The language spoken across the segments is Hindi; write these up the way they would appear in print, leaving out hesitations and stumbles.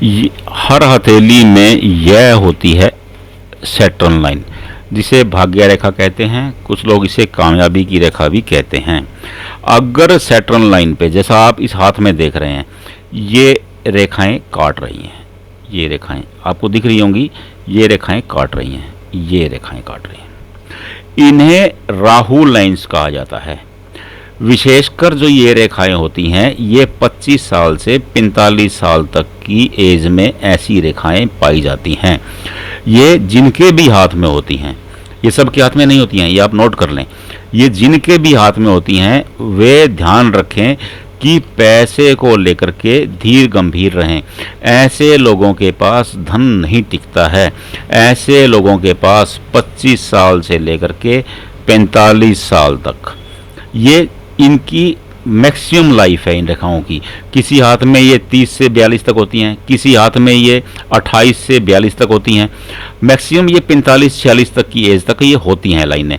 हर हथेली में यह होती है सैटर्न लाइन, जिसे भाग्य रेखा कहते हैं। कुछ लोग इसे कामयाबी की रेखा भी कहते हैं। अगर सैटर्न लाइन पे, जैसा आप इस हाथ में देख रहे हैं, ये रेखाएं काट रही हैं, ये रेखाएं आपको दिख रही होंगी, ये रेखाएं काट रही हैं, ये रेखाएं काट रही हैं, इन्हें राहु लाइन्स कहा जाता है। विशेषकर जो ये रेखाएं होती हैं, ये 25 साल से 45 साल तक की एज में ऐसी रेखाएं पाई जाती हैं। ये जिनके भी हाथ में होती हैं, ये सब के हाथ में नहीं होती हैं, ये आप नोट कर लें। ये जिनके भी हाथ में होती हैं वे ध्यान रखें कि पैसे को लेकर के धीर गंभीर रहें। ऐसे लोगों के पास धन नहीं टिकता है। ऐसे लोगों के पास 25 साल से लेकर के 45 साल तक ये इनकी मैक्सिमम लाइफ है इन रेखाओं की। किसी हाथ में ये 30 से 42 तक होती हैं, किसी हाथ में ये 28 से 42 तक होती हैं, मैक्सिमम ये 45-46 तक की एज तक ये होती हैं लाइनें।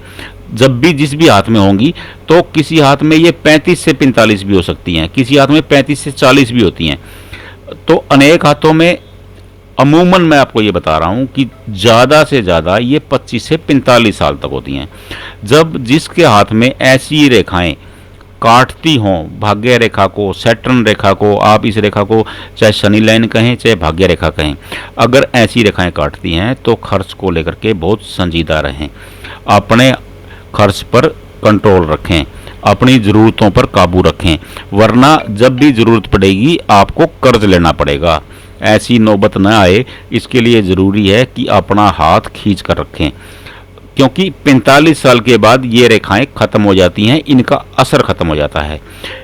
जब भी जिस भी हाथ में होंगी तो किसी हाथ में ये 35 से 45 भी हो सकती हैं, किसी हाथ में 35 से 40 भी होती हैं। तो अनेक हाथों में अमूमन मैं आपको ये बता रहा हूँ कि ज़्यादा से ज़्यादा ये 25 से 45 साल तक होती हैं। जब जिसके हाथ में ऐसी रेखाएं काटती हों, भाग्य रेखा को, सैटर्न रेखा को, आप इस रेखा को चाहे शनि लाइन कहें चाहे भाग्य रेखा कहें, अगर ऐसी रेखाएं काटती हैं तो खर्च को लेकर के बहुत संजीदा रहें। अपने खर्च पर कंट्रोल रखें, अपनी ज़रूरतों पर काबू रखें, वरना जब भी ज़रूरत पड़ेगी आपको कर्ज लेना पड़ेगा। ऐसी नौबत न आए, इसके लिए ज़रूरी है कि अपना हाथ खींच कर रखें, क्योंकि 45 साल के बाद ये रेखाएं ख़त्म हो जाती हैं, इनका असर ख़त्म हो जाता है।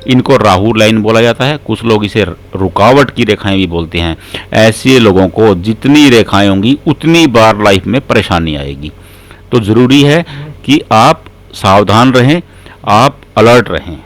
इनको राहु लाइन बोला जाता है, कुछ लोग इसे रुकावट की रेखाएं भी बोलते हैं। ऐसे लोगों को जितनी रेखाएं होंगी उतनी बार लाइफ में परेशानी आएगी। तो ज़रूरी है कि आप सावधान रहें, आप अलर्ट रहें।